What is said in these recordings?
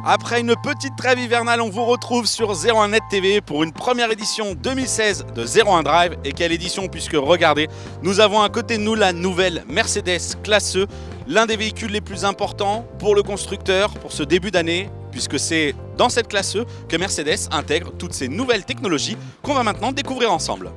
Après une petite trêve hivernale, on vous retrouve sur 01net TV pour une première édition 2016 de 01 Drive. Et quelle édition, puisque regardez, nous avons à côté de nous la nouvelle Mercedes Classe E, l'un des véhicules les plus importants pour le constructeur pour ce début d'année, puisque c'est dans cette Classe E que Mercedes intègre toutes ces nouvelles technologies qu'on va maintenant découvrir ensemble.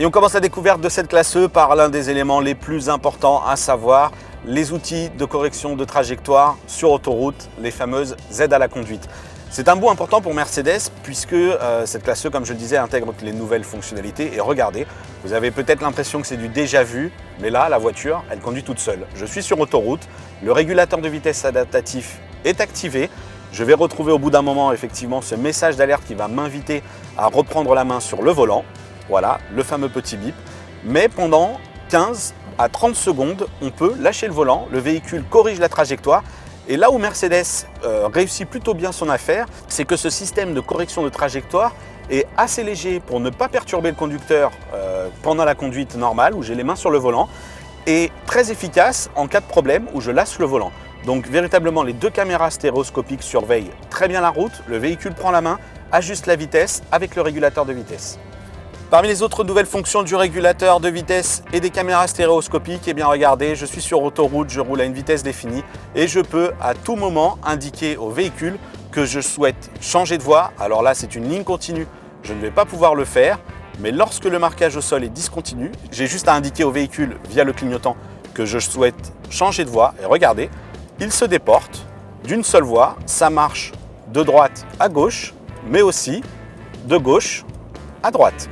Et on commence la découverte de cette Classe E par l'un des éléments les plus importants, à savoir les outils de correction de trajectoire sur autoroute, les fameuses aides à la conduite. C'est un bout important pour Mercedes puisque cette Classe E, comme je le disais, intègre les nouvelles fonctionnalités. Et regardez, vous avez peut-être l'impression que c'est du déjà vu, mais là, la voiture, elle conduit toute seule. Je suis sur autoroute, le régulateur de vitesse adaptatif est activé. Je vais retrouver au bout d'un moment effectivement ce message d'alerte qui va m'inviter à reprendre la main sur le volant. Voilà, le fameux petit bip. Mais pendant 15 à 30 secondes, on peut lâcher le volant, le véhicule corrige la trajectoire. Et là où Mercedes réussit plutôt bien son affaire, c'est que ce système de correction de trajectoire est assez léger pour ne pas perturber le conducteur pendant la conduite normale, où j'ai les mains sur le volant, et très efficace en cas de problème où je lâche le volant. Donc véritablement, les deux caméras stéréoscopiques surveillent très bien la route, le véhicule prend la main, ajuste la vitesse avec le régulateur de vitesse. Parmi les autres nouvelles fonctions du régulateur de vitesse et des caméras stéréoscopiques, eh bien regardez, je suis sur autoroute, je roule à une vitesse définie et je peux à tout moment indiquer au véhicule que je souhaite changer de voie. Alors là, c'est une ligne continue, je ne vais pas pouvoir le faire, mais lorsque le marquage au sol est discontinu, j'ai juste à indiquer au véhicule via le clignotant que je souhaite changer de voie et regardez, il se déporte d'une seule voie, ça marche de droite à gauche, mais aussi de gauche à droite.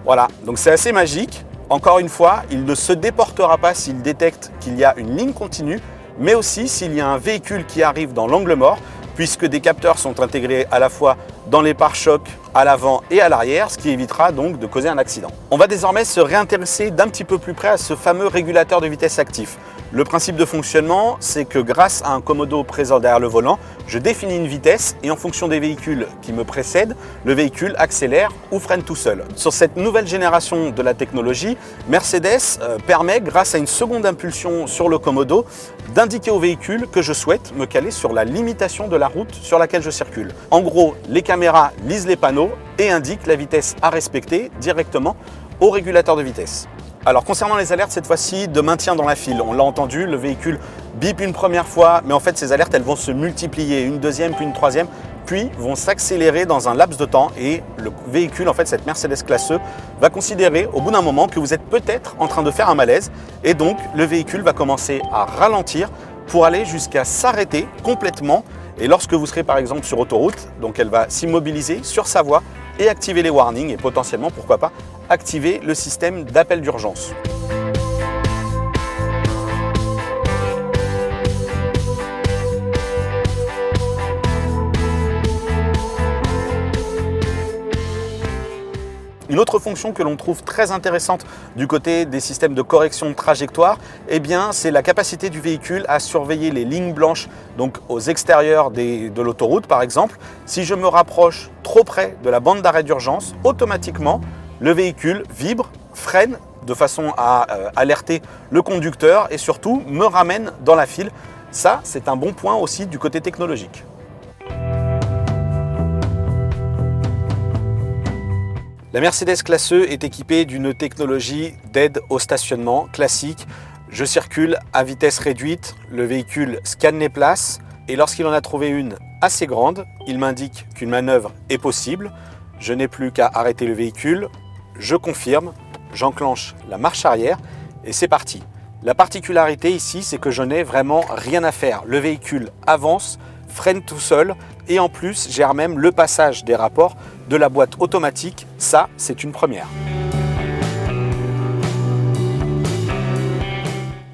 Voilà, donc c'est assez magique. Encore une fois, il ne se déportera pas s'il détecte qu'il y a une ligne continue, mais aussi s'il y a un véhicule qui arrive dans l'angle mort, puisque des capteurs sont intégrés à la fois dans les pare-chocs à l'avant et à l'arrière, ce qui évitera donc de causer un accident. On va désormais se réintéresser d'un petit peu plus près à ce fameux régulateur de vitesse actif. Le principe de fonctionnement, c'est que grâce à un commodo présent derrière le volant, je définis une vitesse et en fonction des véhicules qui me précèdent, le véhicule accélère ou freine tout seul. Sur cette nouvelle génération de la technologie, Mercedes permet, grâce à une seconde impulsion sur le commodo, d'indiquer au véhicule que je souhaite me caler sur la limitation de la route sur laquelle je circule. En gros, les caméras lisent les panneaux et indiquent la vitesse à respecter directement au régulateur de vitesse. Alors concernant les alertes, cette fois-ci de maintien dans la file, on l'a entendu, le véhicule bip une première fois, mais en fait ces alertes elles vont se multiplier, une deuxième puis une troisième, puis vont s'accélérer dans un laps de temps et le véhicule, en fait cette Mercedes Classe E, va considérer au bout d'un moment que vous êtes peut-être en train de faire un malaise et donc le véhicule va commencer à ralentir pour aller jusqu'à s'arrêter complètement. Et lorsque vous serez par exemple sur autoroute, donc elle va s'immobiliser sur sa voie et activer les warnings et potentiellement, pourquoi pas, activer le système d'appel d'urgence. Une autre fonction que l'on trouve très intéressante du côté des systèmes de correction de trajectoire, eh bien, c'est la capacité du véhicule à surveiller les lignes blanches, donc aux extérieurs de l'autoroute par exemple. Si je me rapproche trop près de la bande d'arrêt d'urgence, automatiquement, le véhicule vibre, freine de façon à alerter le conducteur et surtout me ramène dans la file. Ça, c'est un bon point aussi du côté technologique. La Mercedes Classe E est équipée d'une technologie d'aide au stationnement classique. Je circule à vitesse réduite, le véhicule scanne les places et lorsqu'il en a trouvé une assez grande, il m'indique qu'une manœuvre est possible. Je n'ai plus qu'à arrêter le véhicule, je confirme, j'enclenche la marche arrière et c'est parti. La particularité ici, c'est que je n'ai vraiment rien à faire. Le véhicule avance, freine tout seul et en plus gère même le passage des rapports de la boîte automatique. Ça, c'est une première.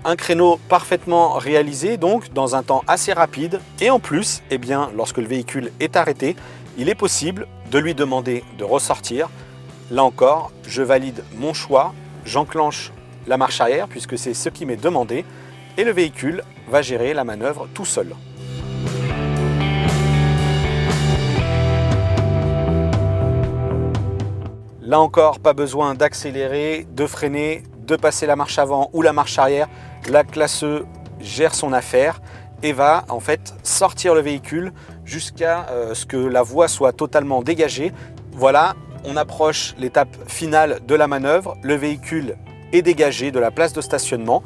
Un créneau parfaitement réalisé donc dans un temps assez rapide et en plus, eh bien, lorsque le véhicule est arrêté, il est possible de lui demander de ressortir. Là encore, je valide mon choix, j'enclenche la marche arrière puisque c'est ce qui m'est demandé et le véhicule va gérer la manœuvre tout seul. Là encore, pas besoin d'accélérer, de freiner, de passer la marche avant ou la marche arrière. La classe E gère son affaire et va en fait sortir le véhicule jusqu'à ce que la voie soit totalement dégagée. Voilà, on approche l'étape finale de la manœuvre. Le véhicule est dégagé de la place de stationnement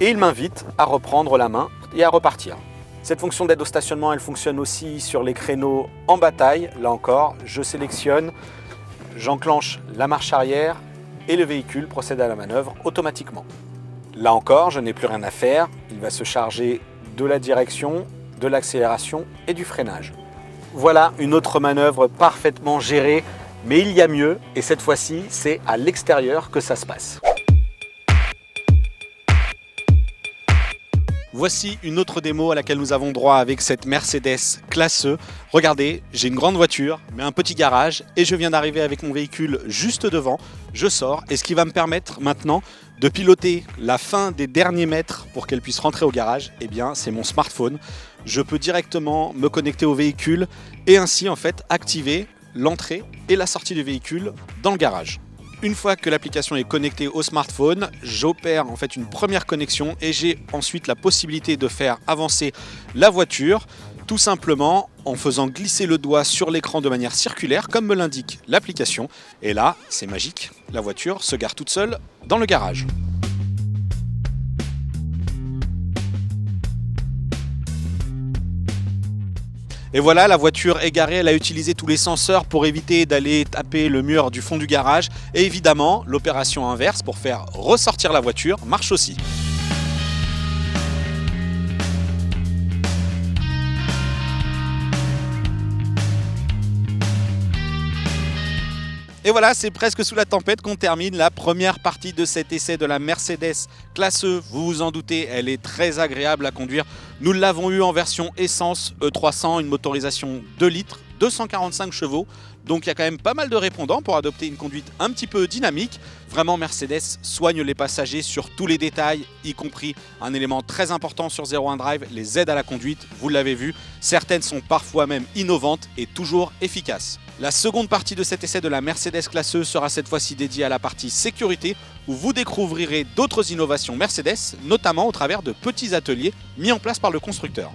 et il m'invite à reprendre la main et à repartir. Cette fonction d'aide au stationnement, elle fonctionne aussi sur les créneaux en bataille. Là encore, je sélectionne, j'enclenche la marche arrière et le véhicule procède à la manœuvre automatiquement. Là encore, je n'ai plus rien à faire. Il va se charger de la direction, de l'accélération et du freinage. Voilà une autre manœuvre parfaitement gérée, mais il y a mieux et cette fois-ci, c'est à l'extérieur que ça se passe. Voici une autre démo à laquelle nous avons droit avec cette Mercedes classe E. Regardez, j'ai une grande voiture, mais un petit garage et je viens d'arriver avec mon véhicule juste devant. Je sors et ce qui va me permettre maintenant de piloter la fin des derniers mètres pour qu'elle puisse rentrer au garage, eh bien c'est mon smartphone. Je peux directement me connecter au véhicule et ainsi en fait activer l'entrée et la sortie du véhicule dans le garage. Une fois que l'application est connectée au smartphone, j'opère en fait une première connexion et j'ai ensuite la possibilité de faire avancer la voiture tout simplement en faisant glisser le doigt sur l'écran de manière circulaire comme me l'indique l'application. Et là, c'est magique, la voiture se gare toute seule dans le garage. Et voilà, la voiture est garée, elle a utilisé tous les senseurs pour éviter d'aller taper le mur du fond du garage. Et évidemment, l'opération inverse pour faire ressortir la voiture marche aussi. Et voilà, c'est presque sous la tempête qu'on termine la première partie de cet essai de la Mercedes classe E. Vous vous en doutez, elle est très agréable à conduire. Nous l'avons eu en version essence E300, une motorisation 2 litres, 245 chevaux. Donc il y a quand même pas mal de répondants pour adopter une conduite un petit peu dynamique. Vraiment, Mercedes soigne les passagers sur tous les détails, y compris un élément très important sur 01 Drive, les aides à la conduite. Vous l'avez vu, certaines sont parfois même innovantes et toujours efficaces. La seconde partie de cet essai de la Mercedes classe E sera cette fois-ci dédiée à la partie sécurité où vous découvrirez d'autres innovations Mercedes, notamment au travers de petits ateliers mis en place par le constructeur.